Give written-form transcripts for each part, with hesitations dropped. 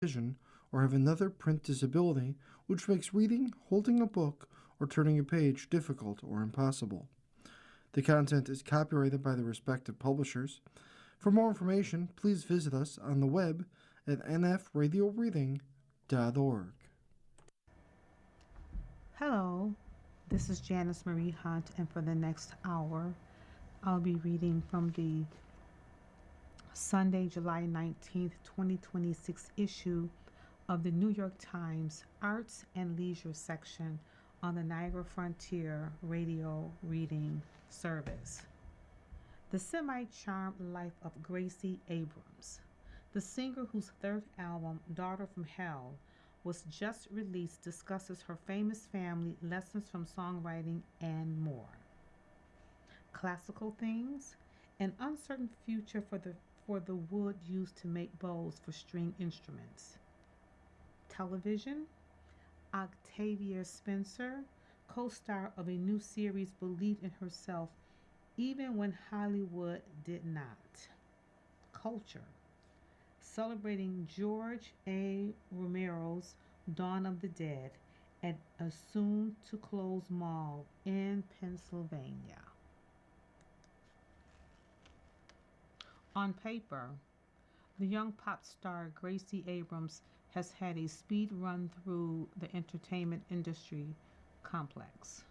vision, or have another print disability, which makes reading, holding a book, or turning a page difficult or impossible. The content is copyrighted by the respective publishers. For more information, please visit us on the web at nfradioreading.org. Hello, this is Janice Marie Hunt, and for the next hour, I'll be reading from the Sunday, July 19th, 2026 issue of the New York Times Arts and Leisure section on the Niagara Frontier Radio Reading Service. The semi-charmed life of Gracie Abrams, the singer whose third album, Daughter from Hell, was just released, discusses her famous family, lessons from songwriting, and more. Classical things, an uncertain future for the wood used to make bows for string instruments. Television, Octavia Spencer, co-star of a new series, believed in herself even when Hollywood did not. Culture, celebrating George A. Romero's Dawn of the Dead at a soon-to-close mall in Pennsylvania. On paper, the young pop star Gracie Abrams has had a speed run through the entertainment industry complex.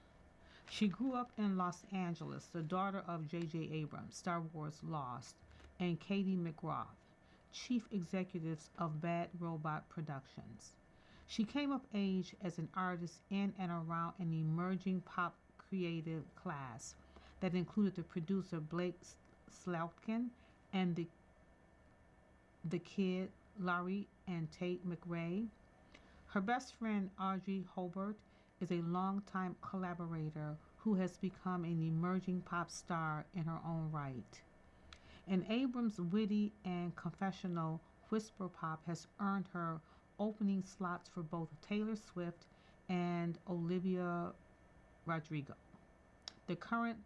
She grew up in Los Angeles, the daughter of J.J. Abrams, Star Wars Lost, and Katie McGrath, chief executives of Bad Robot Productions. She came of age as an artist in and around an emerging pop creative class that included the producer Blake Sloutkin and the Kid Laroi and Tate McRae. Her best friend Audrey Hobart is a longtime collaborator who has become an emerging pop star in her own right. And Abrams' witty and confessional whisper pop has earned her opening slots for both Taylor Swift and Olivia Rodrigo, the current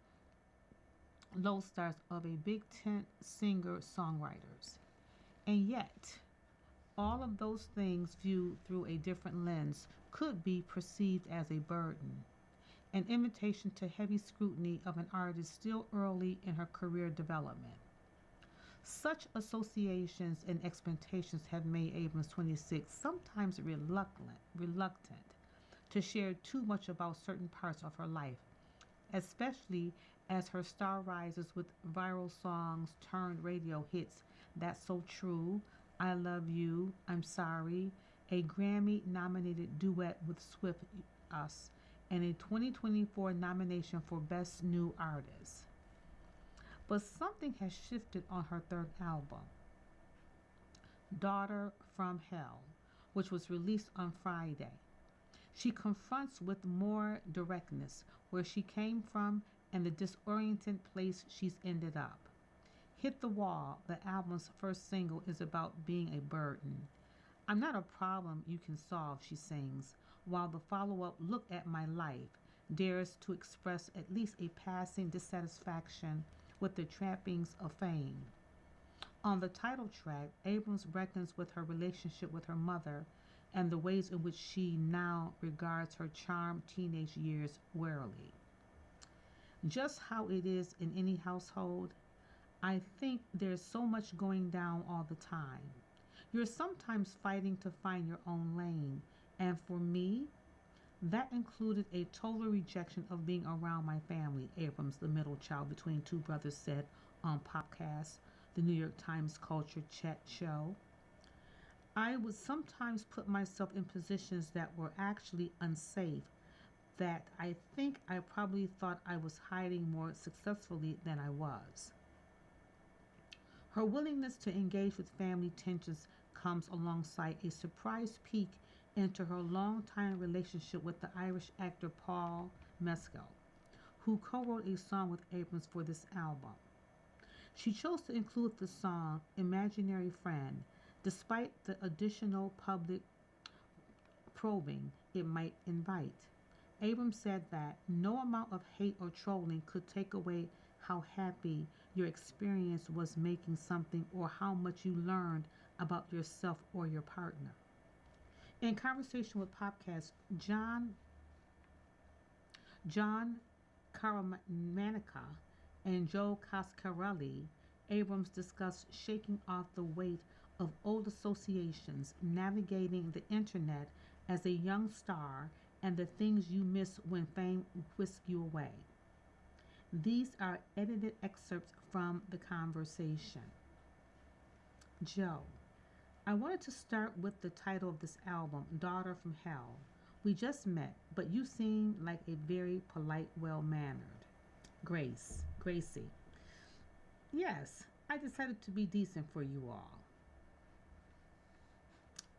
lodestars of a Big Tent singer-songwriters. And yet, all of those things viewed through a different lens could be perceived as a burden, an invitation to heavy scrutiny of an artist still early in her career development. Such associations and expectations have made Abrams 26 sometimes reluctant to share too much about certain parts of her life, especially as her star rises with viral songs turned radio hits That's So True, I Love You, I'm Sorry, a Grammy nominated duet with Swift Us, and a 2024 nomination for Best New Artist. But something has shifted on her third album, Daughter from Hell, which was released on Friday. She confronts with more directness where she came from and the disoriented place she's ended up. Hit the Wall, the album's first single, is about being a burden. I'm not a problem you can solve, she sings, while the follow up, Look at My Life, dares to express at least a passing dissatisfaction with the trappings of fame. On the title track, Abrams reckons with her relationship with her mother and the ways in which she now regards her charmed teenage years warily. Just how it is in any household, I think there's so much going down all the time. You're sometimes fighting to find your own lane, and for me, that included a total rejection of being around my family, Abrams, the middle child between two brothers, said on Popcast, the New York Times Culture Chat show. I would sometimes put myself in positions that were actually unsafe, that I think I probably thought I was hiding more successfully than I was. Her willingness to engage with family tensions comes alongside a surprise peek into her longtime relationship with the Irish actor Paul Mescal, who co-wrote a song with Abrams for this album. She chose to include the song Imaginary Friend, despite the additional public probing it might invite. Abrams said that no amount of hate or trolling could take away how happy your experience was making something or how much you learned about yourself or your partner. In conversation with Popcast, John Caramanica and Joe Coscarelli, Abrams discussed shaking off the weight of old associations, navigating the internet as a young star, and the things you miss when fame whisks you away. These are edited excerpts from the conversation. Joe, I wanted to start with the title of this album, Daughter from Hell. We just met, but you seem like a very polite, well mannered. Gracie. Yes, I decided to be decent for you all.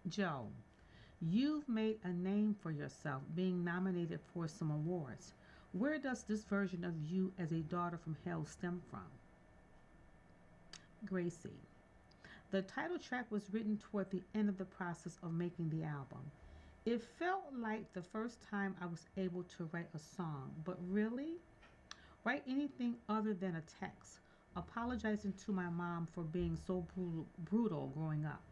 Joe, you've made a name for yourself being nominated for some awards. Where does this version of you as a daughter from hell stem from? Gracie, the title track was written toward the end of the process of making the album. It felt like the first time I was able to write a song, but really, write anything other than a text, apologizing to my mom for being so brutal growing up.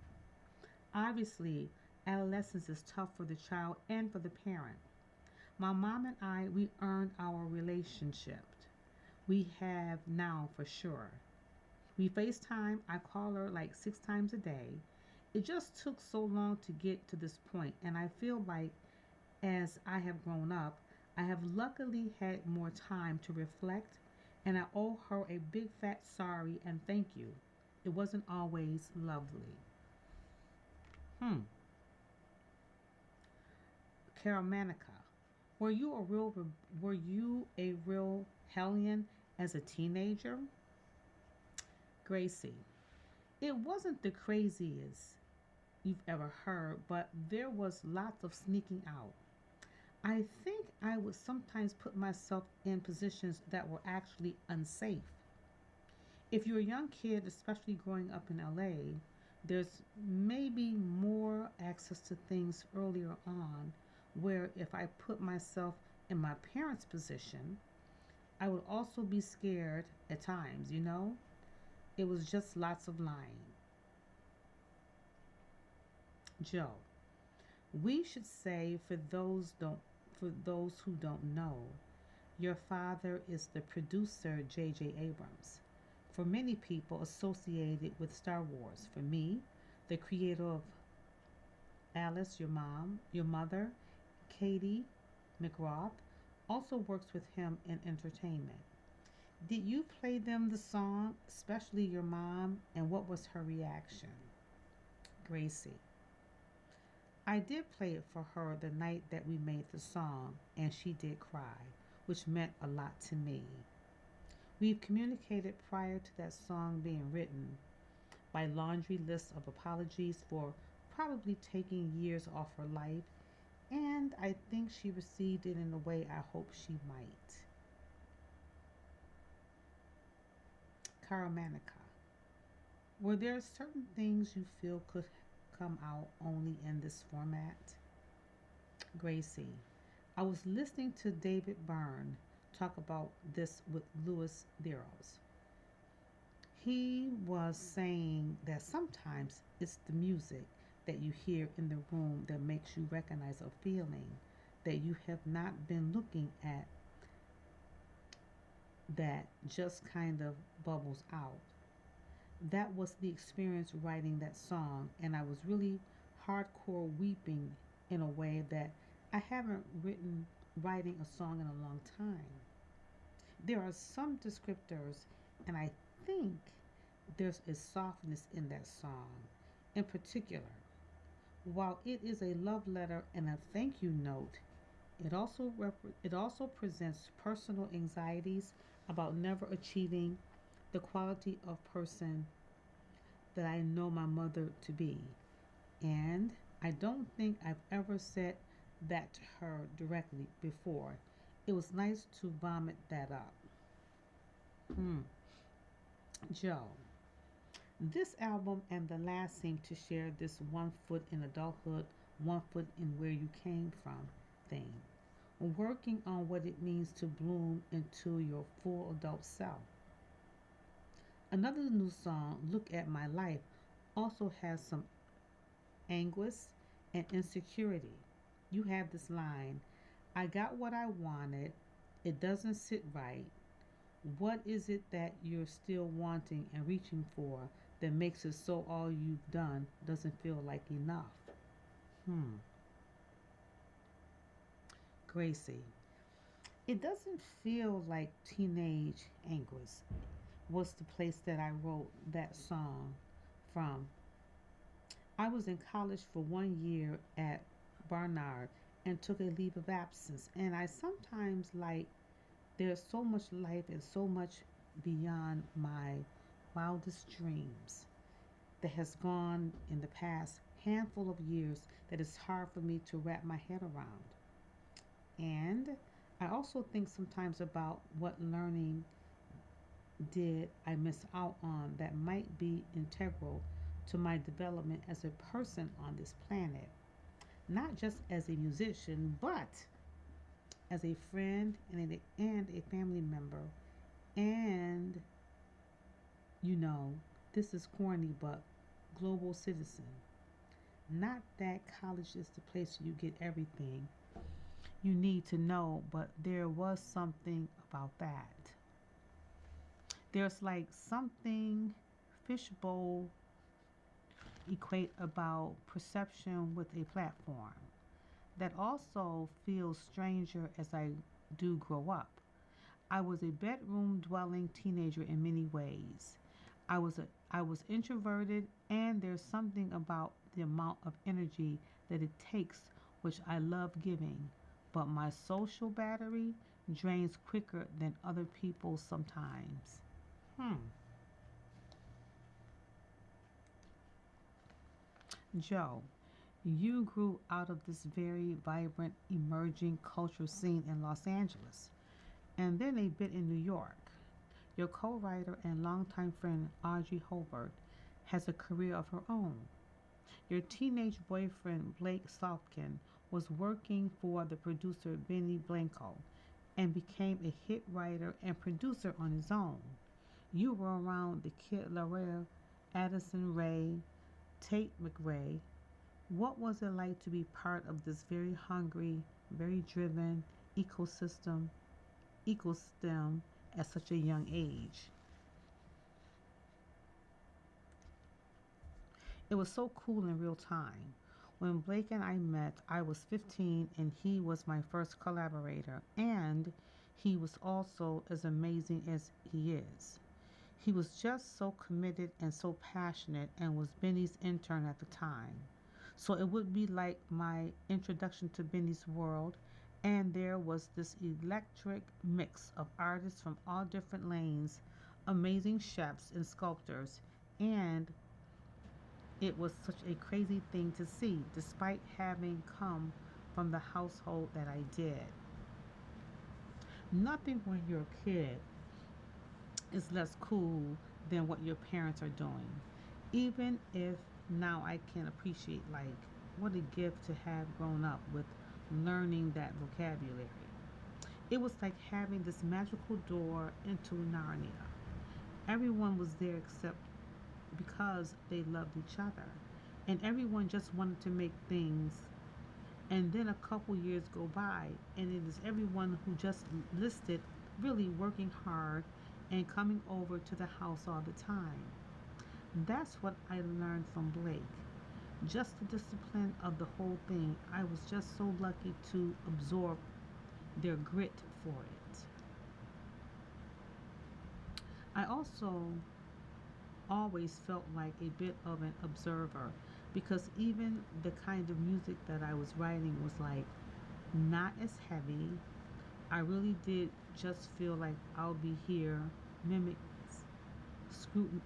Obviously, adolescence is tough for the child and for the parent. My mom and I, we earned our relationship. We have now for sure. We FaceTime, I call her like 6 times a day. It just took so long to get to this point, and I feel like as I have grown up, I have luckily had more time to reflect, and I owe her a big fat sorry and thank you. It wasn't always lovely. Hmm. Caramanica. Were you a real hellion as a teenager? Gracie. It wasn't the craziest you've ever heard, but there was lots of sneaking out. I think I would sometimes put myself in positions that were actually unsafe. If you're a young kid, especially growing up in LA, there's maybe more access to things earlier on where if I put myself in my parents' position, I would also be scared at times, you know? It was just lots of lying. Joe, we should say for those who don't know, your father is the producer J.J. Abrams. For many people associated with Star Wars. For me, the creator of Alice, your mother, Katie McRoth, also works with him in entertainment. Did you play them the song, especially your mom, and what was her reaction? Gracie. I did play it for her the night that we made the song, and she did cry, which meant a lot to me. We've communicated prior to that song being written by laundry lists of apologies for probably taking years off her life, and I think she received it in a way I hope she might. Caramanica. Were there certain things you feel could come out only in this format? Gracie. I was listening to David Byrne talk about this with Louis Theros. He was saying that sometimes it's the music that you hear in the room that makes you recognize a feeling that you have not been looking at that just kind of bubbles out. That was the experience writing that song, and I was really hardcore weeping in a way that I haven't written writing a song in a long time. There are some descriptors, and I think there's a softness in that song. In particular, while it is a love letter and a thank you note, it also presents personal anxieties about never achieving the quality of person that I know my mother to be. And I don't think I've ever said that to her directly before. It was nice to vomit that up. Hmm. Joe. This album and the last seem to share this 1 foot in adulthood, 1 foot in where you came from thing. Working on what it means to bloom into your full adult self. Another new song, Look at My Life, also has some anguish and insecurity. You have this line: I got what I wanted, it doesn't sit right. What is it that you're still wanting and reaching for that makes it so all you've done doesn't feel like enough? Hmm. Gracie. It doesn't feel like teenage anguish was the place that I wrote that song from. I was in college for 1 year at Barnard and took a leave of absence. And I sometimes like there's so much life and so much beyond my wildest dreams that has gone in the past handful of years that it's hard for me to wrap my head around. And I also think sometimes about what learning did I miss out on that might be integral to my development as a person on this planet, not just as a musician, but as a friend and a family member. And, you know, this is corny, but global citizen. Not that college is the place you get everything you need to know, but there was something about that. There's like something fishbowl equate about perception with a platform that also feels stranger as I do grow up. I was a bedroom dwelling teenager in many ways. I was introverted, and there's something about the amount of energy that it takes which I love giving, but my social battery drains quicker than other people's sometimes. Hmm. Joe, you grew out of this very vibrant emerging cultural scene in Los Angeles and then a bit in New York. Your co writer and longtime friend Audrey Hobart has a career of her own. Your teenage boyfriend Blake Salkin was working for the producer Benny Blanco and became a hit writer and producer on his own. You were around the Kid Laroi, Addison Rae, Tate McRae. What was it like to be part of this very hungry, very driven ecosystem, ecosystem at such a young age? It was so cool in real time. When Blake and I met, I was 15 and he was my first collaborator, and he was also as amazing as he is. He was just so committed and so passionate and was Benny's intern at the time. So it would be like my introduction to Benny's world, and there was this electric mix of artists from all different lanes, amazing chefs and sculptors, and it was such a crazy thing to see, despite having come from the household that I did. Nothing when you're a kid is less cool than what your parents are doing. Even if now I can appreciate, like, what a gift to have grown up with learning that vocabulary. It was like having this magical door into Narnia. Everyone was there except because they loved each other. And everyone just wanted to make things. And then a couple years go by, and it is everyone who just listed really working hard and coming over to the house all the time. That's what I learned from Blake. Just the discipline of the whole thing. I was just so lucky to absorb their grit for it. I also always felt like a bit of an observer because even the kind of music that I was writing was like not as heavy. I really did just feel like I'll be here mimic scrutin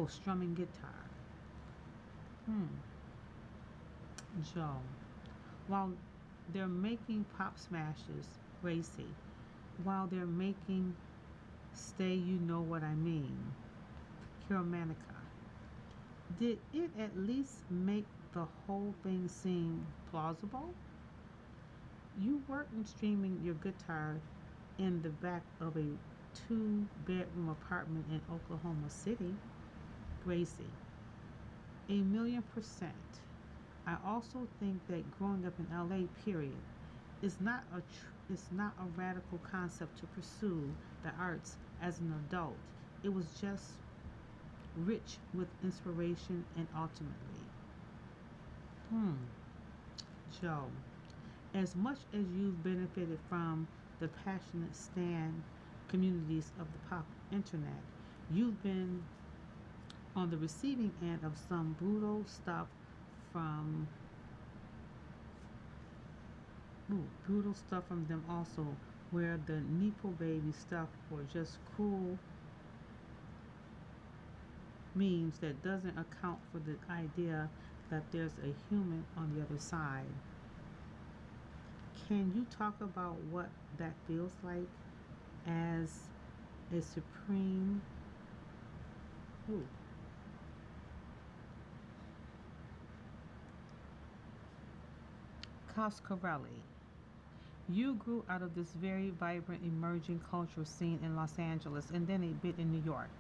strumming guitar. Hmm. Joe. While they're making pop smashes racy, while they're making stay you know what I mean, Manica. Did it at least make the whole thing seem plausible? You weren't streaming your guitar in the back of a 2 bedroom apartment in Oklahoma City, Gracie. 1,000,000%. I also think that growing up in LA, period, is not a radical concept to pursue the arts as an adult. It was just rich with inspiration and ultimately. Hmm, Joe, as much as you've benefited from the passionate stan communities of the pop internet, you've been on the receiving end of some from brutal stuff from them also, where the Nepo baby stuff or just cool memes that doesn't account for the idea that there's a human on the other side. Can you talk about what that feels like as a supreme ooh, Coscarelli? You grew out of this very vibrant emerging cultural scene in Los Angeles and then a bit in New York.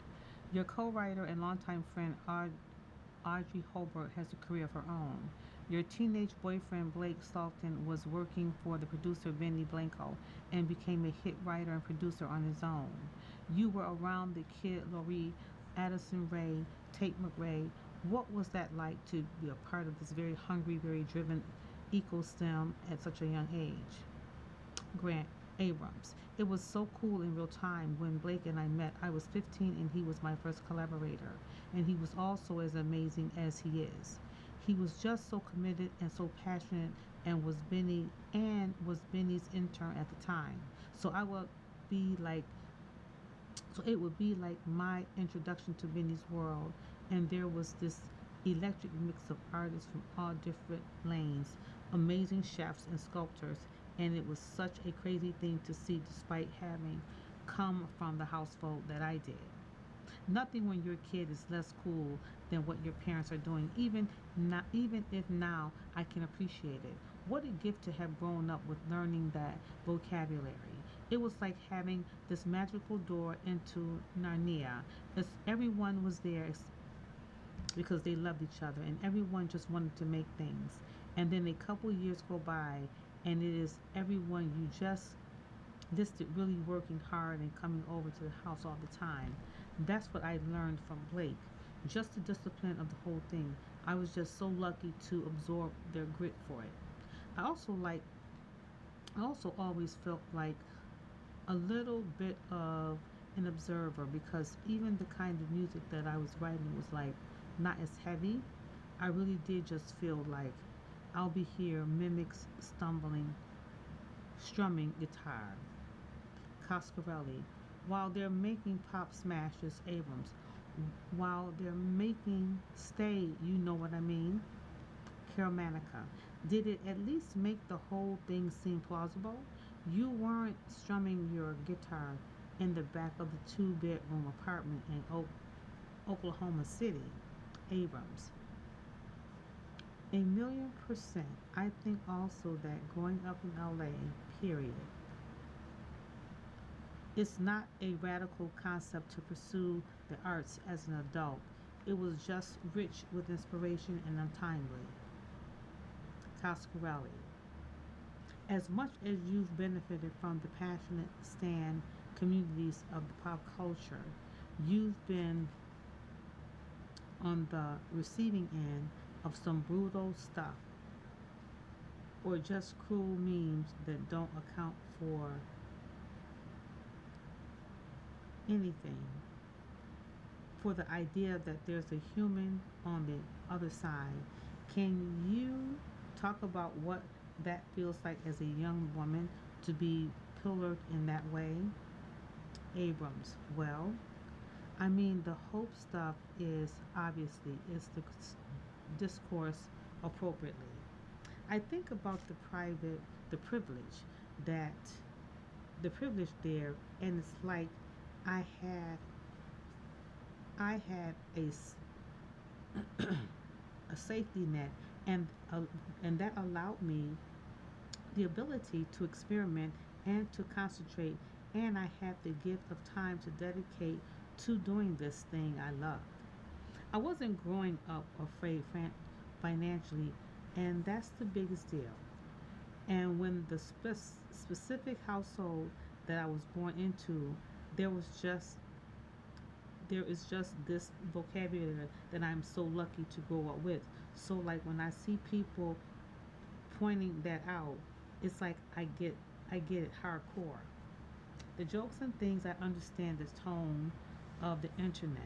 Your co-writer and longtime friend Audrey Hobart has a career of her own. Your teenage boyfriend Blake Salton was working for the producer Benny Blanco and became a hit writer and producer on his own. You were around the Kid Laroi, Addison Rae, Tate McRae. What was that like to be a part of this very hungry, very driven ecosystem at such a young age? Grant Abrams. It was so cool in real time. When Blake and I met, I was 15 and he was my first collaborator. And he was also as amazing as he is. He was just so committed and so passionate and was Benny's intern at the time. So I would be like so it would be like my introduction to Benny's world, and there was this electric mix of artists from all different lanes, amazing chefs and sculptors, and it was such a crazy thing to see despite having come from the household that I did. Nothing when you're a kid is less cool than what your parents are doing, even if now I can appreciate it. What a gift to have grown up with learning that vocabulary. It was like having this magical door into Narnia. As everyone was there because they loved each other and everyone just wanted to make things. And then a couple years go by and it is everyone you just listed really working hard and coming over to the house all the time. That's what I learned from Blake. Just the discipline of the whole thing. I was just so lucky to absorb their grit for it. I also like I also always felt like a little bit of an observer because even the kind of music that I was writing was like not as heavy. I really did just feel like I'll be here mimics stumbling, strumming guitar. Coscarelli. While they're making pop smashes, Abrams. While they're making stay, you know what I mean? Carol Manica. Did it at least make the whole thing seem plausible? You weren't strumming your guitar in the back of the two-bedroom apartment in Oklahoma City. Abrams. 1,000,000%. I think also that growing up in LA, period, it's not a radical concept to pursue the arts as an adult. It was just rich with inspiration and untimely. Coscarelli. As much as you've benefited from the passionate stan communities of the pop culture, you've been on the receiving end of some brutal stuff or just cruel memes that don't account for anything, for the idea that there's a human on the other side. Can you talk about what that feels like as a young woman to be pillared in that way? Abrams. Well, I mean, the hope stuff is obviously is the discourse appropriately. I think about the privilege that the privilege there, and it's like I had I had a safety net, and and that allowed me the ability to experiment and to concentrate, and I had the gift of time to dedicate to doing this thing I love. I wasn't growing up afraid financially, and that's the biggest deal. And when the specific household that I was born into, there was just there is just this vocabulary that I'm so lucky to grow up with. So like when I see people pointing that out, it's like I get it hardcore. The jokes and things I understand the tone of the internet.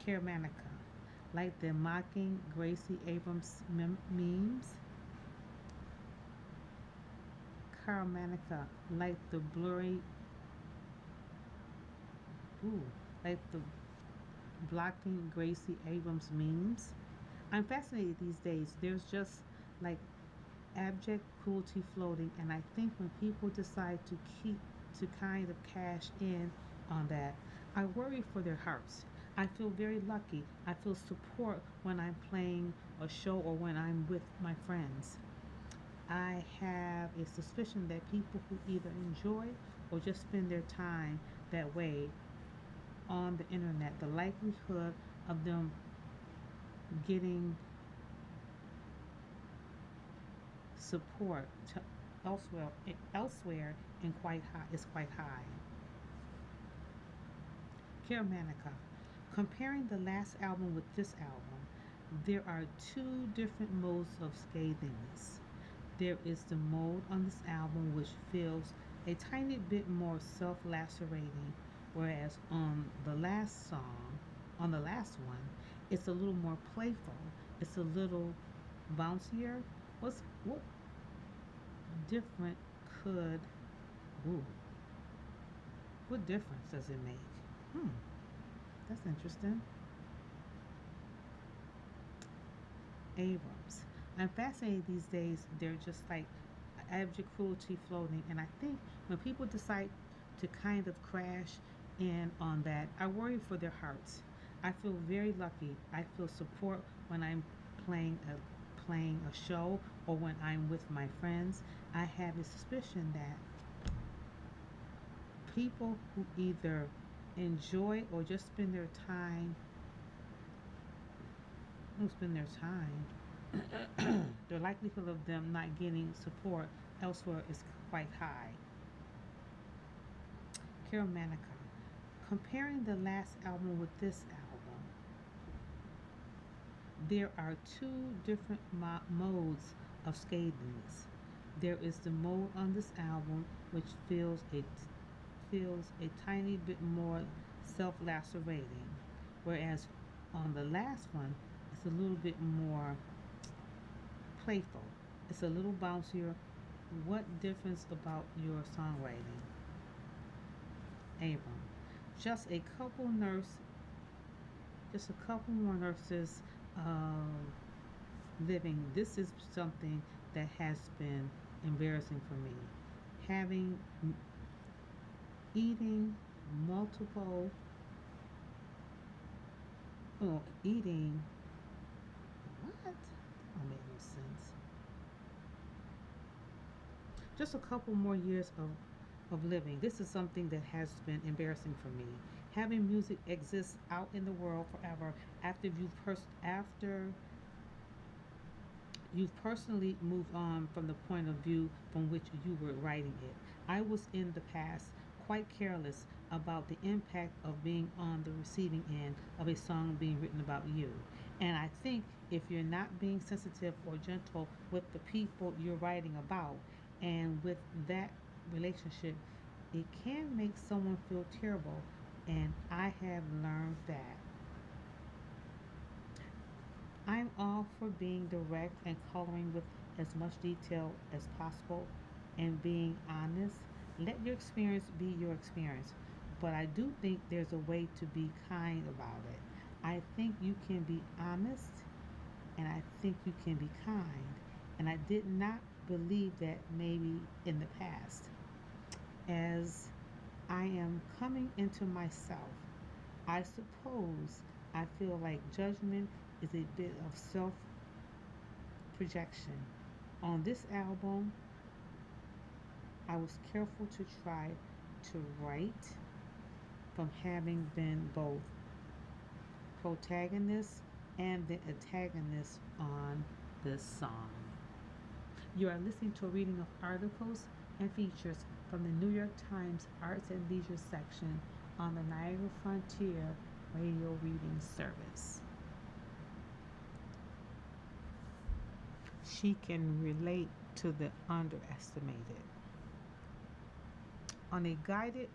Caramanica, like the mocking Gracie Abrams memes. Caramanica, like the blurry, ooh, like the blocking Gracie Abrams memes. I'm fascinated these days. There's just like abject cruelty floating, and I think when people decide to kind of cash in on that, I worry for their hearts. I feel very lucky. I feel support when I'm playing a show or when I'm with my friends. I have a suspicion that people who either enjoy or just spend their time that way on the internet, the likelihood of them getting support to elsewhere and quite high is quite high. Caramanica. Comparing the last album with this album, there are two different modes of scathiness. There is the mode on this album which feels a tiny bit more self-lacerating, whereas on the last one, it's a little more playful. It's a little bouncier. What different could ooh, what difference does it make? Hmm, that's interesting. Abrams. I'm fascinated these days. They're just like abject cruelty floating, and I think when people decide to kind of crash in on that, I worry for their hearts. I feel very lucky. I feel support when I'm playing a show or when I'm with my friends. I have a suspicion that people either enjoy or just spend their time, the likelihood of them not getting support elsewhere is quite high. Caramanica. Comparing the last album with this album, there are two different modes of scathedness. There is the mode on this album which feels a tiny bit more self-lacerating, whereas on the last one, it's a little bit more playful. It's a little bouncier. What difference about your songwriting, Abram? Just a couple nurse, just a couple more nurses living. This is something that has been embarrassing for me. Having eating multiple, eating what? That don't make no sense. Just a couple more years of living. This is something that has been embarrassing for me. Having music exist out in the world forever after you've personally moved on from the point of view from which you were writing it. I was in the past quite careless about the impact of being on the receiving end of a song being written about you. And I think if you're not being sensitive or gentle with the people you're writing about and with that relationship, it can make someone feel terrible. And I have learned that. I'm all for being direct and coloring with as much detail as possible and being honest. Let your experience be your experience. But I do think there's a way to be kind about it. I think you can be honest and I think you can be kind. And I did not believe that maybe in the past. As I am coming into myself, I suppose I feel like judgment is a bit of self projection. On this album, I was careful to try to write from having been both protagonist and the antagonist on this song. You are listening to a reading of articles and features from the New York Times Arts and Leisure section on the Niagara Frontier Radio Reading Service. She can relate to the underestimated. On a guided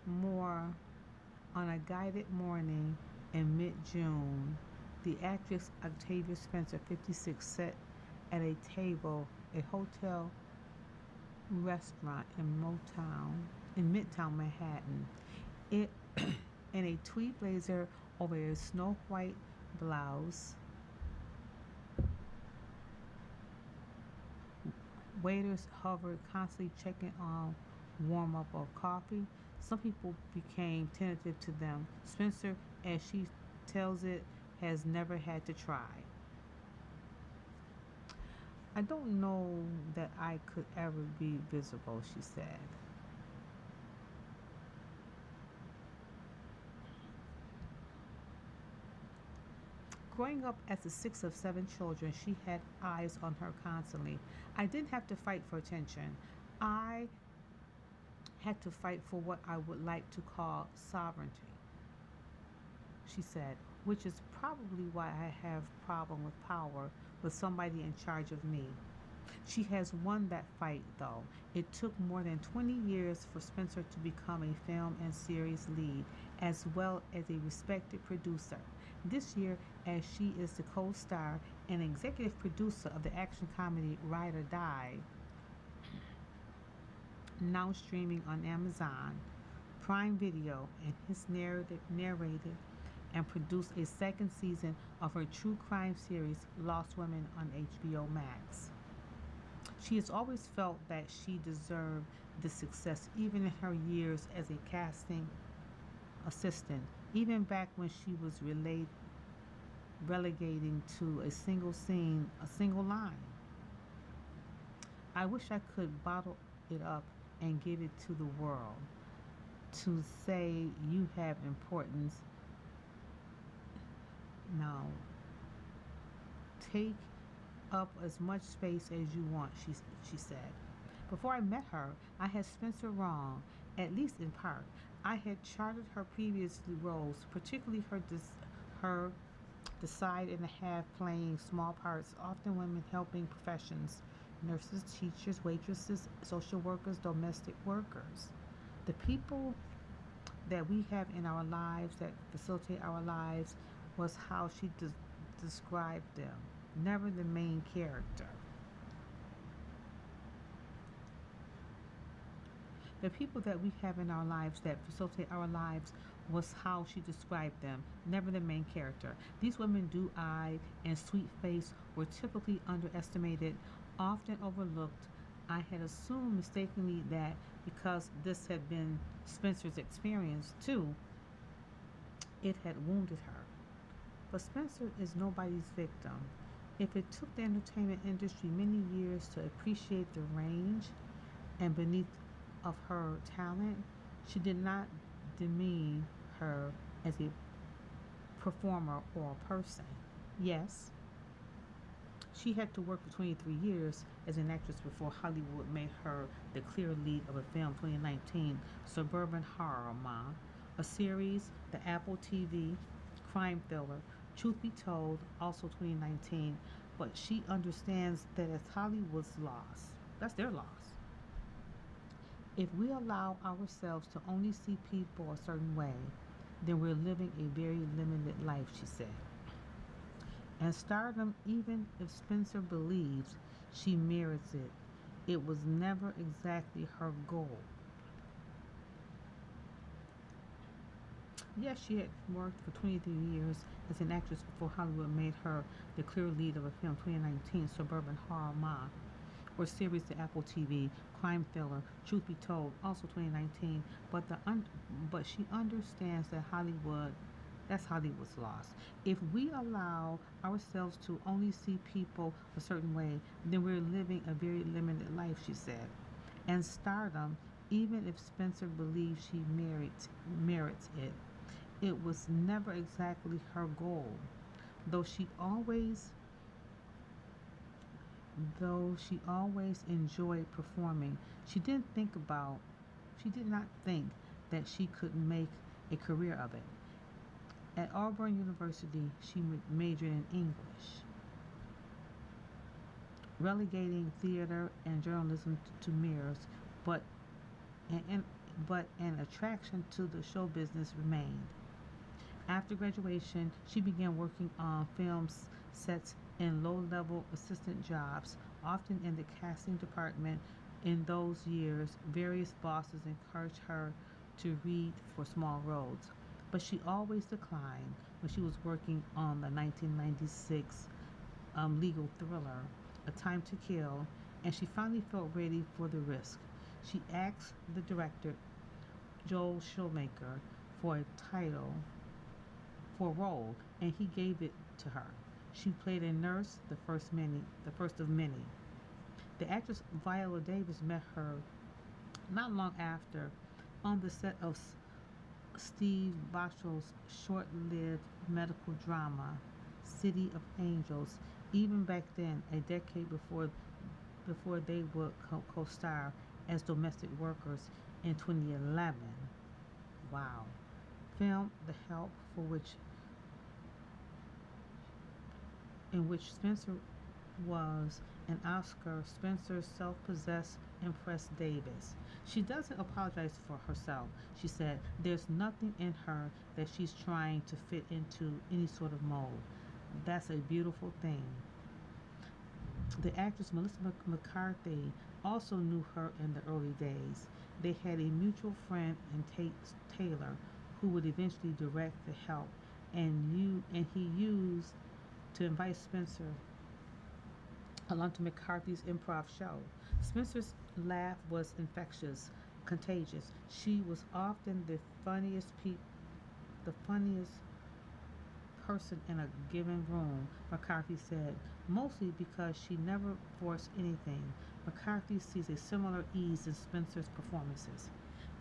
morning in mid-June, the actress Octavia Spencer, 56, sat at a table at a hotel restaurant in Midtown Manhattan. It in a tweed blazer over a snow white blouse. Waiters hovered, constantly checking on warm up of coffee. Some people became tentative to them. Spencer, as she tells it, has never had to try. I don't know that I could ever be visible, she said. Growing up as the sixth of 7 children, she had eyes on her constantly. I didn't have to fight for attention. I had to fight for what I would like to call sovereignty, she said, which is probably why I have a problem with power, with somebody in charge of me. She has won that fight, though. It took more than 20 years for Spencer to become a film and series lead, as well as a respected producer. This year, as she is the co-star and executive producer of the action comedy Ride or Die, now streaming on Amazon Prime Video, and has narrated and produced a second season of her true crime series Lost Women on HBO Max. She has always felt that she deserved this success, even in her years as a casting assistant, even back when she was relegating to a single scene, a single line. I wish I could bottle it up and give it to the world to say you have importance. Now, take up as much space as you want, she said. Before I met her, I had Spencer wrong, at least in part. I had charted her previous roles, particularly her decide and a half playing small parts, often women helping professions, nurses, teachers, waitresses, social workers, domestic workers. The people that we have in our lives that facilitate our lives was how she described them, never the main character. The people that we have in our lives that facilitate our lives was how she described them, never the main character. These women, blue-eyed and sweet-faced, were typically underestimated, often overlooked. I had assumed mistakenly that because this had been Spencer's experience too, it had wounded her. But Spencer is nobody's victim. If it took the entertainment industry many years to appreciate the range and beneath of her talent, she did not demean her as a performer or a person. Yes, she had to work for 23 years as an actress before Hollywood made her the clear lead of a film 2019, Suburban Horror Ma, a series, the Apple TV crime thriller, Truth Be Told, also 2019, but she understands that it's Hollywood's loss. That's their loss. If we allow ourselves to only see people a certain way, then we're living a very limited life, she said. And stardom, even if Spencer believes she merits it, it was never exactly her goal. Yes, she had worked for 23 years as an actress before Hollywood made her the clear lead of a film 2019, Suburban Horror Ma, or series to Apple TV, crime thriller, Truth Be Told, also 2019. But she understands that that's Hollywood's loss. If we allow ourselves to only see people a certain way, then we're living a very limited life, she said. And stardom, even if Spencer believes she merits it, It was never exactly her goal, though she always though she always enjoyed performing. She didn't think about she did not think that she could make a career of it. At Auburn University, she majored in English, relegating theater and journalism to mirrors, but an, but an attraction to the show business remained. After graduation, she began working on film sets in low-level assistant jobs, often in the casting department. In those years, various bosses encouraged her to read for small roles, but she always declined when she was working on the 1996 legal thriller, A Time to Kill, and she finally felt ready for the risk. She asked the director, Joel Schumacher, for a title for a role, and he gave it to her. She played a nurse, the first of many. The actress Viola Davis met her not long after on the set of Steve Bachow's short-lived medical drama, City of Angels. Even back then, a decade before they would co-star as domestic workers in 2011. Wow. Film The Help, for which in which Spencer was an Oscar, Spencer self-possessed impressed Davis. She doesn't apologize for herself. She said there's nothing in her that she's trying to fit into any sort of mold. That's a beautiful thing. The actress Melissa McCarthy also knew her in the early days. They had a mutual friend in Tate Taylor, who would eventually direct The Help, and he used to invite Spencer along to McCarthy's improv show. Spencer's laugh was infectious, contagious. She was often the funniest person in a given room, McCarthy said, mostly because she never forced anything. McCarthy sees a similar ease in Spencer's performances.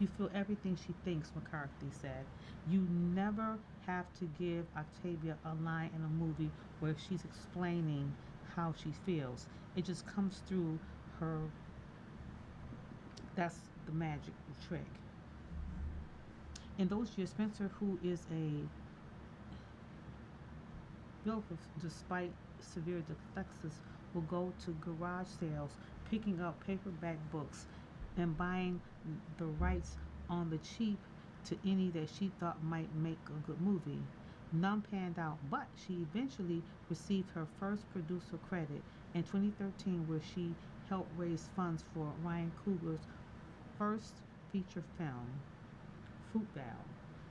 You feel everything she thinks, McCarthy said. You never have to give Octavia a line in a movie where she's explaining how she feels. It just comes through her. That's the magic trick. In those years, Spencer, who is a built despite severe dyslexia, will go to garage sales, picking up paperback books and buying the rights on the cheap to any that she thought might make a good movie. None panned out, but she eventually received her first producer credit in 2013, where she helped raise funds for Ryan Coogler's first feature film, Fruitvale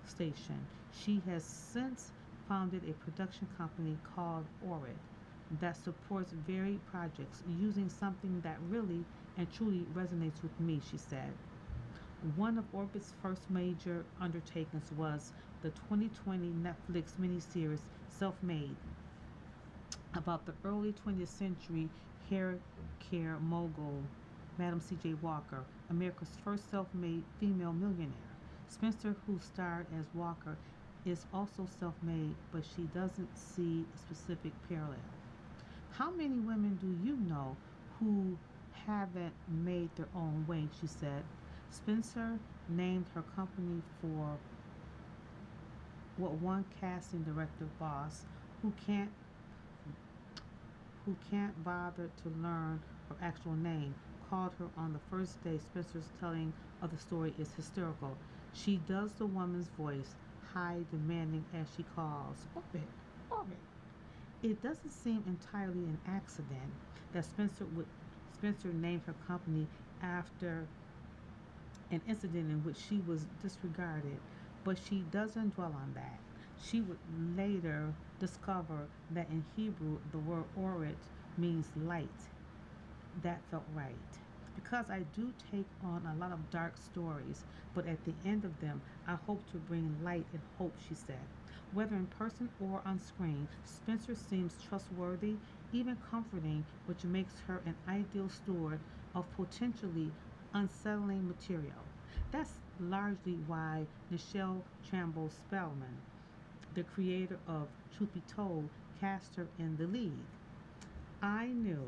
Station. She has since founded a production company called Orbit that supports varied projects using something that really and truly resonates with me, she said. One of Orbit's first major undertakings was the 2020 Netflix miniseries Self Made, about the early 20th century hair care mogul Madam C.J. Walker, America's first self made female millionaire. Spencer, who starred as Walker, is also self made, but she doesn't see a specific parallel. How many women do you know who haven't made their own way? She said. Spencer named her company for what one casting director boss who can't who can't bother to learn her actual name called her on the first day. Spencer's telling of the story is hysterical. She does the woman's voice, high, demanding as she calls, Orbit, Orbit. It doesn't seem entirely an accident that Spencer named her company after an incident in which she was disregarded, but she doesn't dwell on that. She would later discover that in Hebrew the word orit means light. That felt right. Because I do take on a lot of dark stories, but at the end of them, I hope to bring light and hope, she said. Whether in person or on screen, Spencer seems trustworthy, even comforting, which makes her an ideal steward of potentially unsettling material. That's largely why Nichelle Tremble Spellman, the creator of Truth Be Told, cast her in the lead. I knew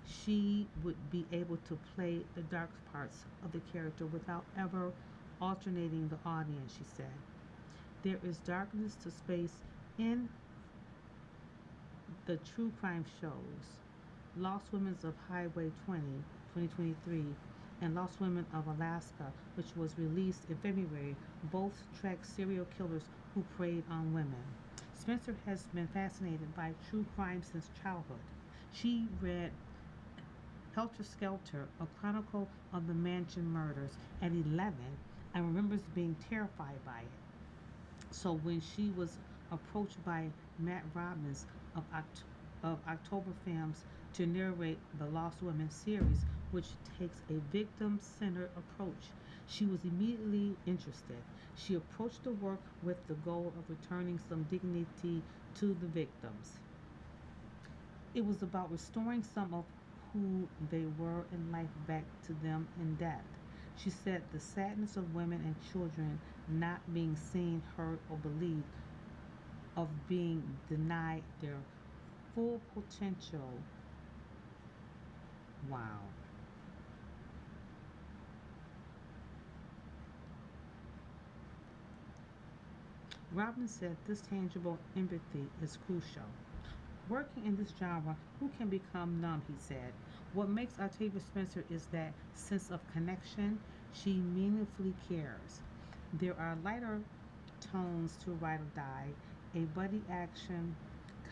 she would be able to play the dark parts of the character without ever alternating the audience, she said. There is darkness to space in the true crime shows. Lost Women of Highway 20, 2023, and Lost Women of Alaska, which was released in February, both track serial killers who preyed on women. Spencer has been fascinated by true crime since childhood. She read Helter Skelter, a chronicle of the Manson murders, at 11 and remembers being terrified by it. So when she was approached by Matt Robbins of, October Films to narrate the Lost Women series, which takes a victim centered approach, she was immediately interested. She approached the work with the goal of returning some dignity to the victims. It was about restoring some of who they were in life back to them in death. She said the sadness of women and children not being seen, heard, or believed, of being denied their full potential. Wow. Robin said this tangible empathy is crucial. Working in this genre, who can become numb, he said. What makes Octavia Spencer is that sense of connection. She meaningfully cares. There are lighter tones to Ride or Die, a buddy action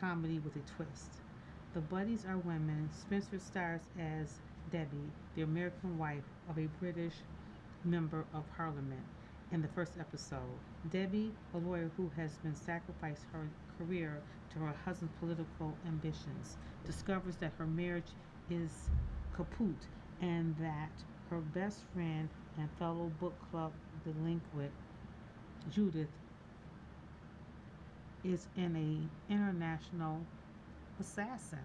comedy with a twist. The buddies are women. Spencer stars as Debbie, the American wife of a British member of Parliament. In the first episode, Debbie, a lawyer who has been sacrificed her career to her husband's political ambitions, discovers that her marriage is kaput and that her best friend and fellow book club delinquent Judith is an international assassin.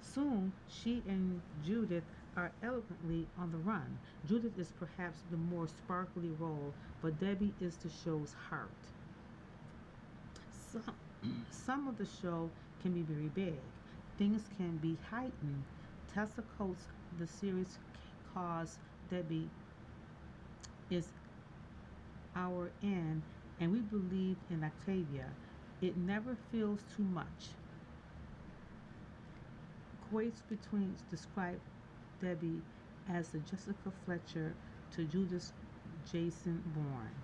Soon, she and Judith are eloquently on the run. Judith is perhaps the more sparkly role, but Debbie is the show's heart. Some, some of the show can be very big. Things can be heightened. Tessa Coates, the series calls Debbie is our end, and we believe in Octavia. It never feels too much. Quotes between describe Debbie as the Jessica Fletcher to Judith's Jason Bourne.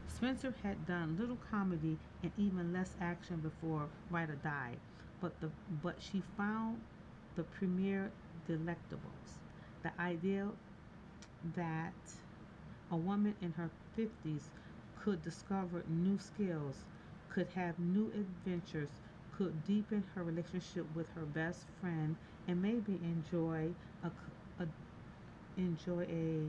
Spencer had done little comedy and even less action before Ride or Die, but she found the premiere delectables. The idea that a woman in her 50s could discover new skills, could have new adventures, could deepen her relationship with her best friend, and maybe a, a enjoy a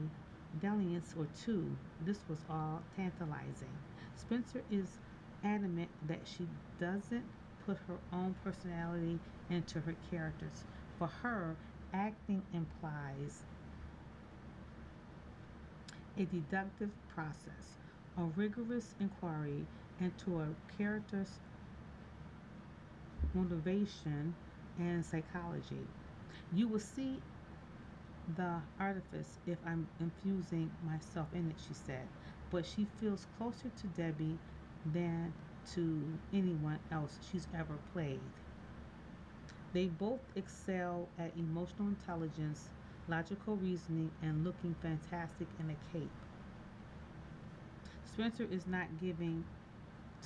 dalliance or two. This was all tantalizing. Spencer is adamant that she doesn't put her own personality into her characters. For her, acting implies a deductive process, a rigorous inquiry into a character's motivation and psychology. You will see the artifice if I'm infusing myself in it, she said, but she feels closer to Debbie than to anyone else she's ever played. They both excel at emotional intelligence, logical reasoning, and looking fantastic in a cape. Spencer is not giving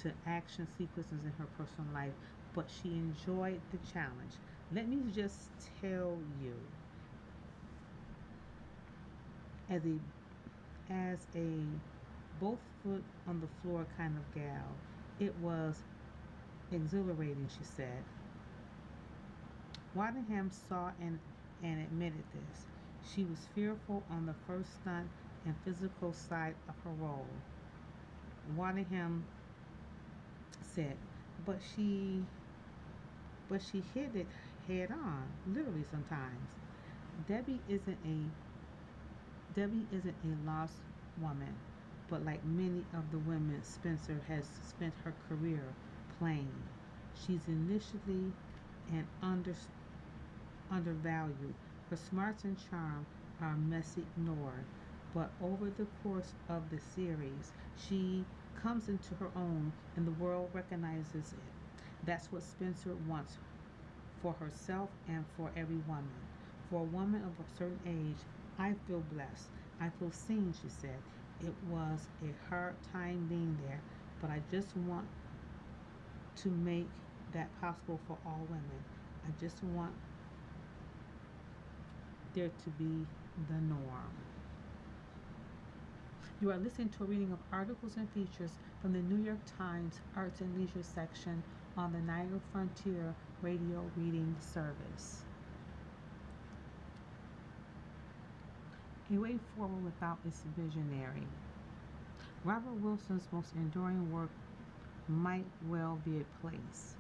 to action sequences in her personal life, but she enjoyed the challenge. Let me just tell you, as a both foot on the floor kind of gal, it was exhilarating, she said. Waddingham saw and admitted this. She was fearful on the first stunt and physical side of her role. Waddingham said, but she but she hit it head on, literally sometimes. Debbie isn't a Debbie isn't a lost woman. but like many of the women Spencer has spent her career playing, she's initially and undervalued. Her smarts and charm are messy ignored, but over the course of the series, she comes into her own and the world recognizes it. That's what Spencer wants for herself and for every woman. For a woman of a certain age, I feel blessed. I feel seen, she said. It was a hard time being there, but I just want to make that possible for all women. I just want there to be the norm. You are listening to a reading of articles and features from the New York Times Arts and Leisure section on the Niagara Frontier Radio Reading Service. A Way Forward Without Its Visionary. Robert Wilson's most enduring work might well be a place.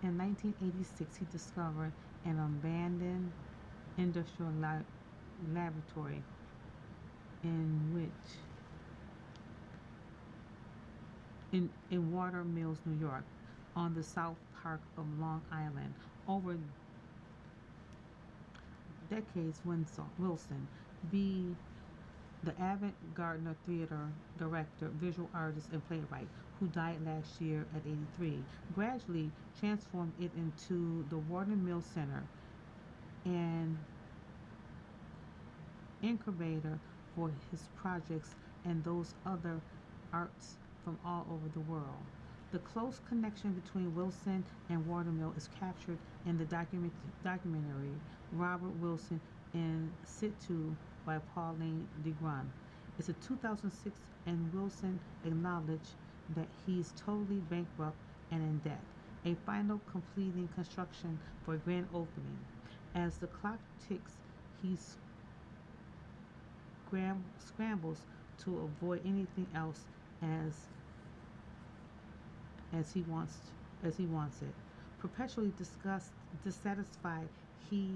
In 1986, he discovered an abandoned industrial laboratory in Water Mills, New York, on the South Park of Long Island. Over decades, Wilson, be the avant-garde theater director, visual artist, and playwright, who died last year at 83, gradually transformed it into the Watermill Center, an incubator for his projects and those other arts from all over the world. The close connection between Wilson and Watermill is captured in the documentary Robert Wilson in Situ by Pauline DeGrun. It's a 2006, and Wilson acknowledged that he's totally bankrupt and in debt. A final completing construction for a grand opening. As the clock ticks, he scrambles to avoid anything else as he wants it. Perpetually dissatisfied, he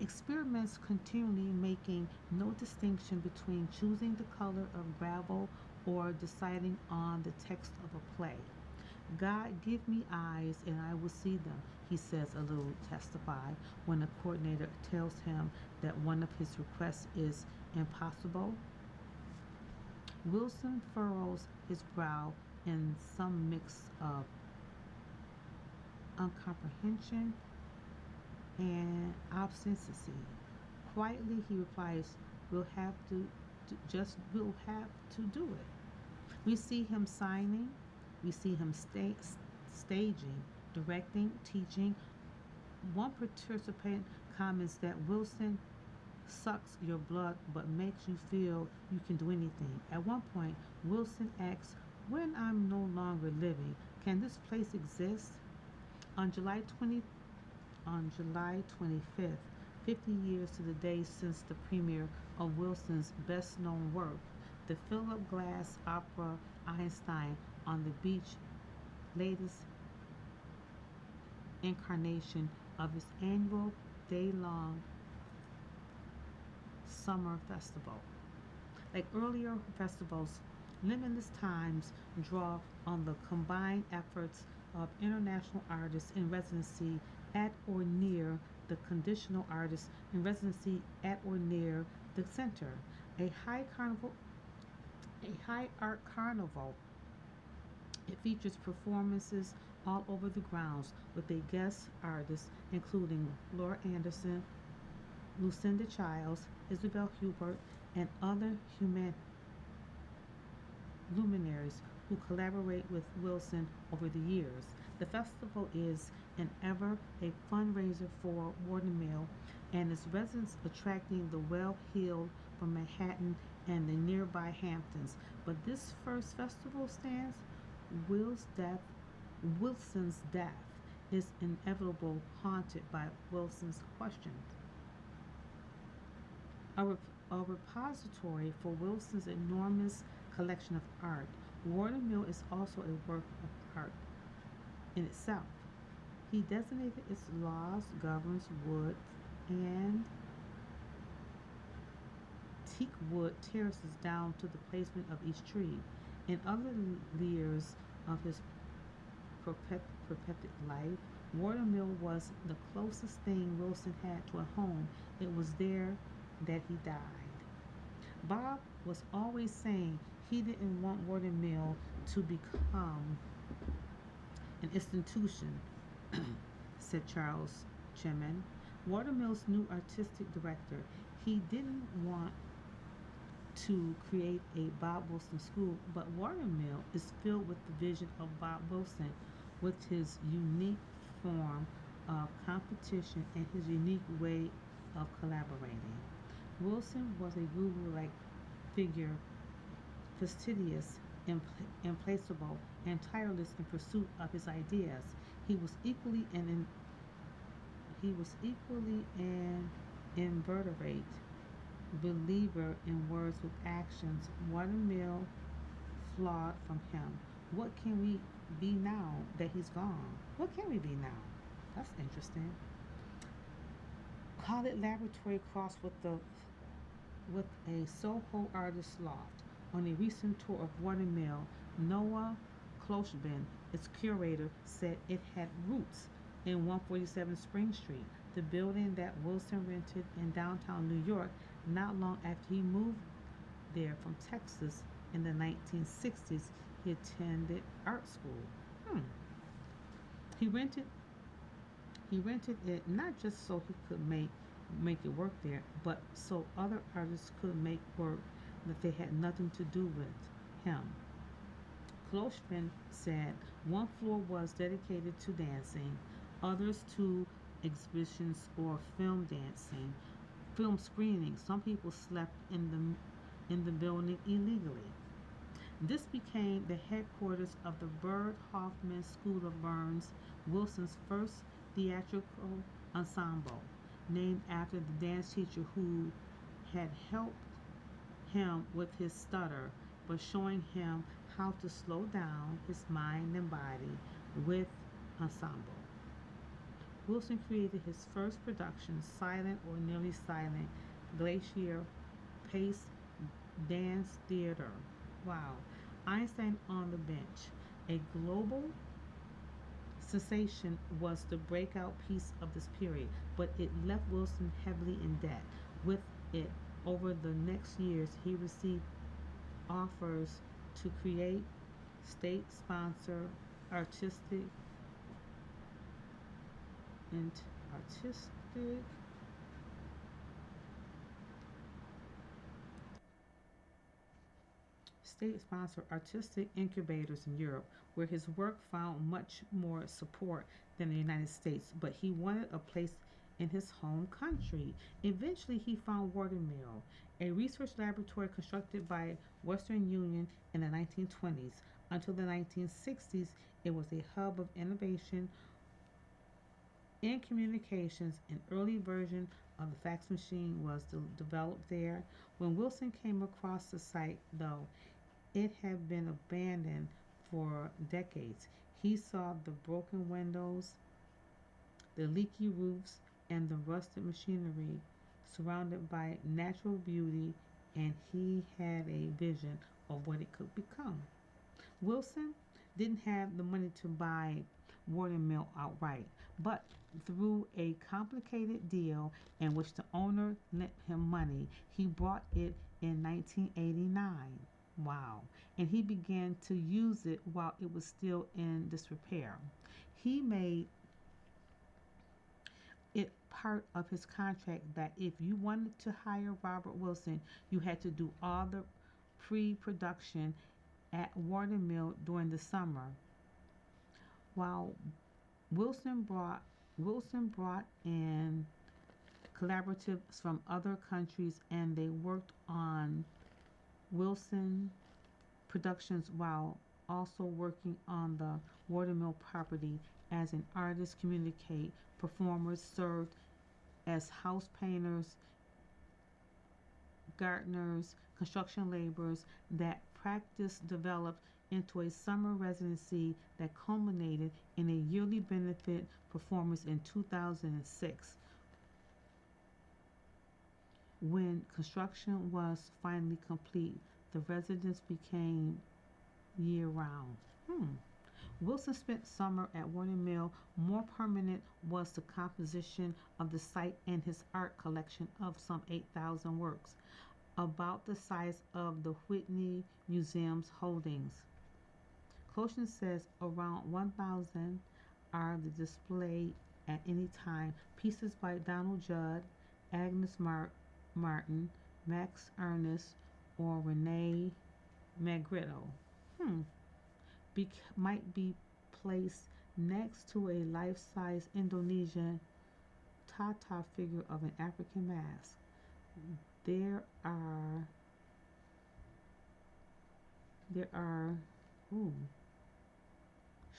experiments continually, making no distinction between choosing the color of gravel or deciding on the text of a play. God, give me eyes and I will see them, he says a little testified when the coordinator tells him that one of his requests is impossible. Wilson furrows his brow in some mix of uncomprehension and obstinacy. Quietly he replies, we'll have to do it. We see him signing, we see him staging, directing, teaching. One participant comments that Wilson sucks your blood but makes you feel you can do anything. At one point, Wilson asks, when I'm no longer living, can this place exist? On July 25th, 50 years to the day since the premiere of Wilson's best-known work, the Philip Glass opera Einstein on the Beach, latest incarnation of its annual day-long summer festival. Like earlier festivals, Limitless Times draw on the combined efforts of international artists in residency at or near the conditional artists in residency at or near the center. A high art carnival. It features performances all over the grounds with a guest artists including Laura Anderson, Lucinda Childs, Isabel Hubert, and other luminaries who collaborate with Wilson over the years. The festival is an ever a fundraiser for Watermill and its residents, attracting the well-heeled from Manhattan and the nearby Hamptons. But this first festival stands Wilson's death is inevitable, haunted by Wilson's questions. A repository for Wilson's enormous collection of art, Watermill is also a work of art in itself. He designated its laws governs wood and teak wood terraces down to the placement of each tree. In other years of his perpetual life, Watermill was the closest thing Wilson had to a home. It was there that he died. Bob was always saying he didn't want Watermill to become an institution, said Charles Chemin, Watermill's new artistic director. He didn't want to create a Bob Wilson school, but Watermill is filled with the vision of Bob Wilson with his unique form of competition and his unique way of collaborating. Wilson was a guru-like figure, fastidious, implacable, and tireless in pursuit of his ideas. He was an invertebrate believer in words with actions. Watermill flawed from him. What can we be now that he's gone? What can we be now? That's interesting. College Laboratory crossed with a Soho artist loft. On a recent tour of Watermill, Noah Kloshbin, its curator, said it had roots in 147 Spring Street, the building that Wilson rented in downtown New York not long after he moved there from Texas in the 1960s. He attended art school. He rented it not just so he could make it work there, but so other artists could make work that they had nothing to do with him. Kloshman said one floor was dedicated to dancing, others to exhibitions or film screenings. Some people slept in the building illegally. This became the headquarters of the Byrd Hoffman School of Burns, Wilson's first theatrical ensemble, named after the dance teacher who had helped him with his stutter, but showing him how to slow down his mind and body with ensemble. Wilson created his first production, silent or nearly silent, Glacier Pace Dance Theater. Wow. Einstein on the Bench. A global sensation, was the breakout piece of this period, but it left Wilson heavily in debt. With it, over the next years, he received offers to create state-sponsored artistic state-sponsored artistic incubators in Europe, where his work found much more support than the United States, but he wanted a place in his home country. Eventually, he found Watermill, a research laboratory constructed by Western Union in the 1920s. Until the 1960s, it was a hub of innovation in communications. An early version of the fax machine was developed there. When Wilson came across the site, though, it had been abandoned for decades. He saw the broken windows, the leaky roofs, and the rusted machinery surrounded by natural beauty, and he had a vision of what it could become. Wilson didn't have the money to buy Watermill outright, but through a complicated deal in which the owner lent him money, he bought it in 1989. Wow. And he began to use it while it was still in disrepair. He made it part of his contract that if you wanted to hire Robert Wilson, you had to do all the pre-production at Watermill during the summer. While Wilson brought in collaboratives from other countries, and they worked on Wilson productions while also working on the Watermill property as an artist. Communicate performers served as house painters, gardeners, construction laborers. That practice developed into a summer residency that culminated in a yearly benefit performance in 2006. When construction was finally complete, the residence became year round. Wilson spent summer at Watermill. More permanent was the composition of the site and his art collection of some 8,000 works, about the size of the Whitney Museum's holdings. Clotian says around 1,000 are the display at any time. Pieces by Donald Judd, Agnes Martin, Max Ernst, or Rene Magritte. Might be placed next to a life-size Indonesian Tata figure of an African mask. There are ooh,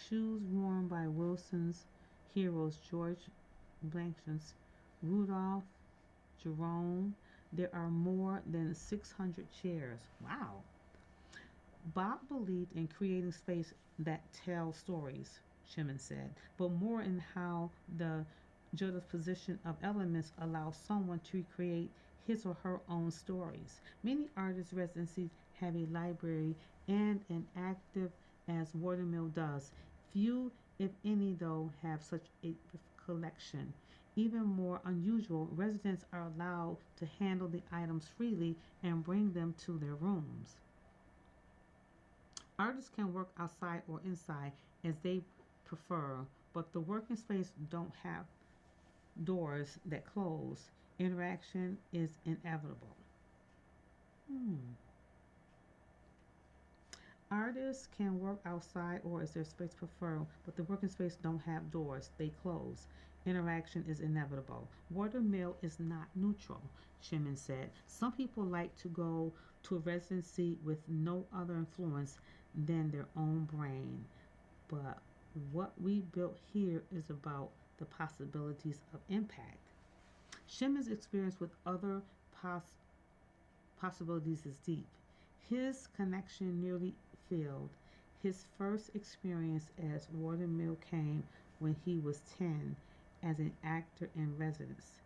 shoes worn by Wilson's heroes George Blanchard's Rudolph, Jerome. There are more than 600 chairs. Wow. Bob believed in creating space that tells stories, Shimen said, but more in how the juxtaposition of elements allows someone to create his or her own stories. Many artists' residencies have a library and an active as Watermill does. Few, if any, though, have such a collection. Even more unusual, residents are allowed to handle the items freely and bring them to their rooms. Artists can work outside or inside as they prefer, but the working space don't have doors that close. Interaction is inevitable. Artists can work outside or as their space prefer, but the working space don't have doors, they close. Interaction is inevitable. Watermill is not neutral, Shimen said. Some people like to go to a residency with no other influence than their own brain. But what we built here is about the possibilities of impact. Shimen's experience with other possibilities is deep. His connection nearly failed. His first experience as Watermill came when he was 10 as an actor in residence.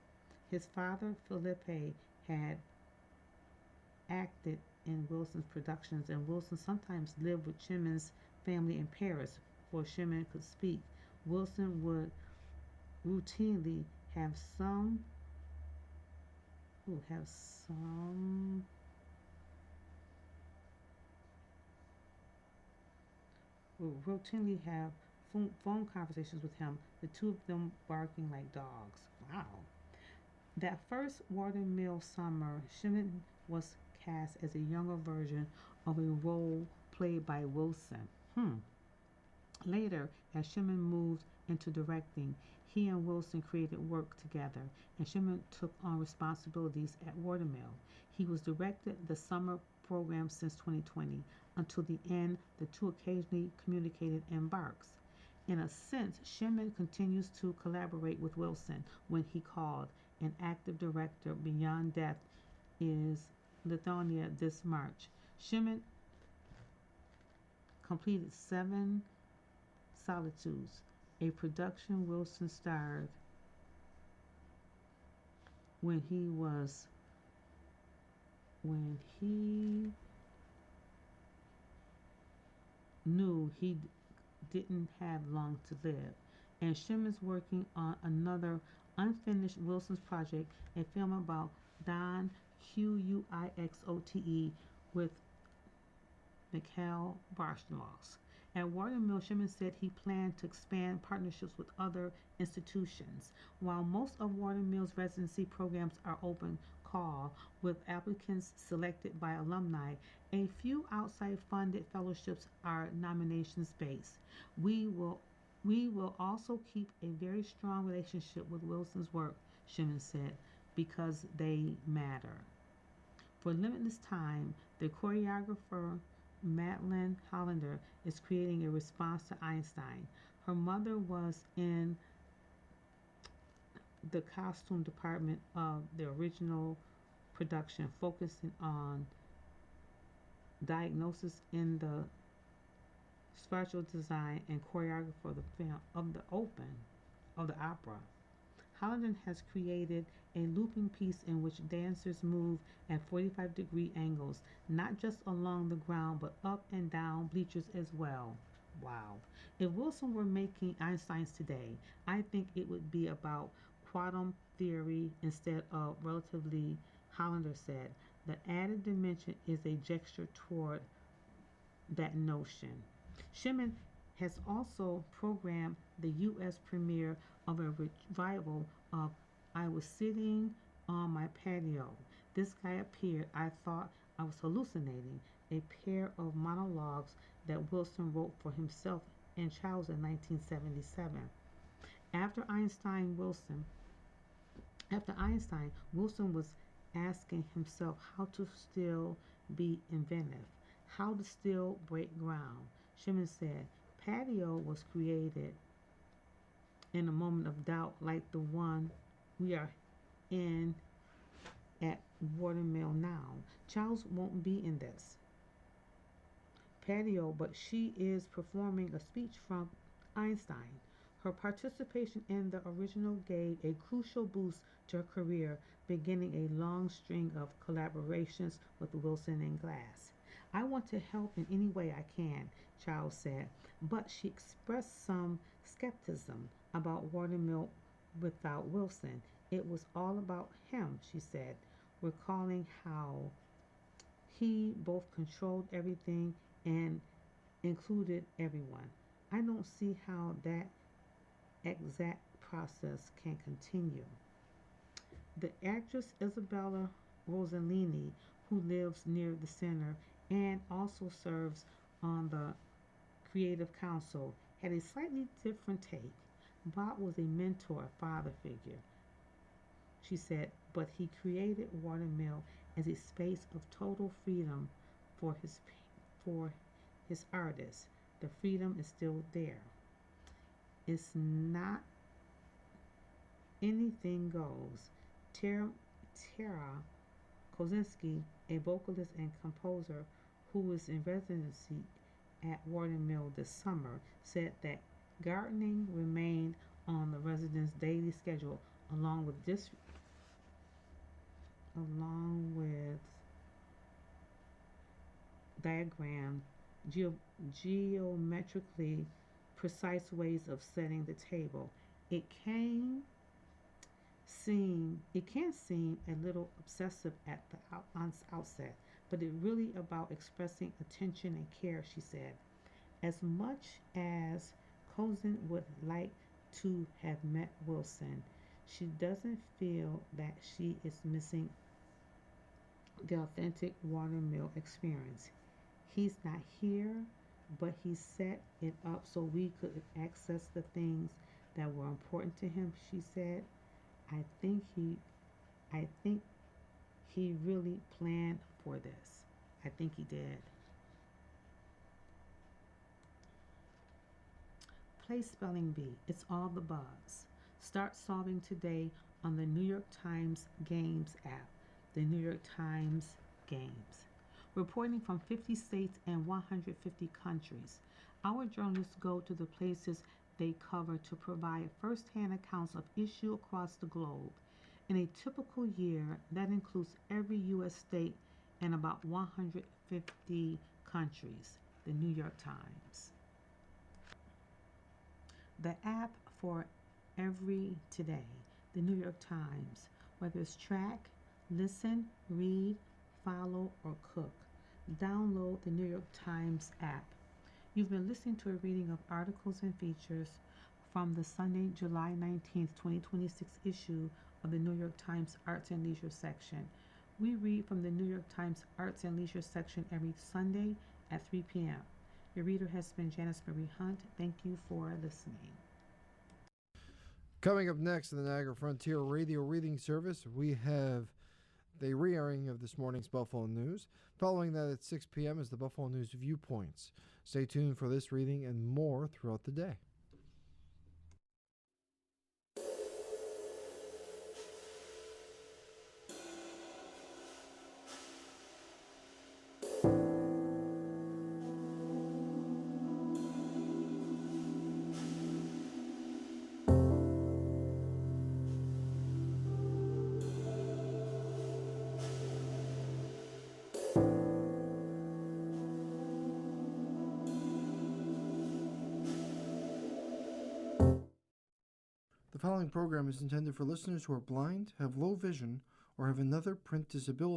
His father, Philippe, had acted in Wilson's productions, and Wilson sometimes lived with Shimen's family in Paris before Shimen could speak. Wilson would routinely have some phone conversations with him, the two of them barking like dogs. Wow. That first Watermill summer, Shimen was cast as a younger version of a role played by Wilson. Later, as Shimen moved into directing, he and Wilson created work together, and Shimen took on responsibilities at Watermill. He was directed the summer program since 2020. Until the end, the two occasionally communicated in barks. In a sense, Shimen continues to collaborate with Wilson when he called. An active director beyond death is Lithuania this March. Shimen completed 7 Solitudes, a production Wilson starred when he knew he didn't have long to live. And Shimen's working on another unfinished Wilson's project, a film about Don Quixote with Mikhail Barshalovs. At Watermill, Shimen said he planned to expand partnerships with other institutions. While most of Watermill's residency programs are open call, with applicants selected by alumni, a few outside funded fellowships are nominations based. We will also keep a very strong relationship with Wilson's work, Shimen said, because they matter. For limitless time, the choreographer Madeline Hollander is creating a response to Einstein. Her mother was in the costume department of the original production, focusing on diagnosis in the spiritual design and choreographer of the film of the opera. Hollander has created a looping piece in which dancers move at 45-degree angles, not just along the ground but up and down bleachers as well. Wow. If Wilson were making Einstein's today, I think it would be about quantum theory instead of relativity, Hollander said. The added dimension is a gesture toward that notion. Schumann has also programmed the U.S. premiere of a revival of I Was Sitting on My Patio. This guy appeared. I thought I was hallucinating. A pair of monologues that Wilson wrote for himself and Charles in 1977. After Einstein, Wilson after Einstein, Wilson was asking himself how to still be inventive, how to still break ground. Schumann said, Patio was created in a moment of doubt like the one we are in at Watermill now. Charles won't be in this patio, but she is performing a speech from Einstein. Her participation in the original gave a crucial boost to her career, beginning a long string of collaborations with Wilson and Glass. I want to help in any way I can, Charles said, but she expressed some skepticism about Watermill without Wilson. It was all about him, she said, recalling how he both controlled everything and included everyone. I don't see how that exact process can continue. The actress Isabella Rossellini, who lives near the center and also serves on the Creative Council, had a slightly different take. Bob was a mentor, father figure, she said, but he created Watermill as a space of total freedom for his artists. The freedom is still there. It's not anything goes. Tara Kozinski, a vocalist and composer who is in residency at Watermill this summer, said that gardening remained on the residents' daily schedule along with diagram geometrically precise ways of setting the table. It can seem a little obsessive at the outset, but it's really about expressing attention and care, she said. As much as Kozin would like to have met Wilson, she doesn't feel that she is missing the authentic Watermill experience. He's not here, but he set it up so we could access the things that were important to him, she said. I think he really planned for this. I think he did. Play Spelling Bee. It's all the buzz. Start solving today on the New York Times Games app. The New York Times Games. Reporting from 50 states and 150 countries, our journalists go to the places they cover to provide first-hand accounts of issues across the globe. In a typical year, that includes every U.S. state and about 150 countries. The New York Times. The app for every today. The New York Times. Whether it's track, listen, read, follow, or cook, download the New York Times app. You've been listening to a reading of articles and features from the Sunday, July 19th, 2026 issue of the New York Times Arts and Leisure section. We read from the New York Times Arts and Leisure section every Sunday at 3 p.m. Your reader has been Janice Marie Hunt. Thank you for listening. Coming up next in the Niagara Frontier Radio Reading Service, we have the re-airing of this morning's Buffalo News. Following that at 6 p.m. is the Buffalo News Viewpoints. Stay tuned for this reading and more throughout the day. following program is intended for listeners who are blind, have low vision, or have another print disability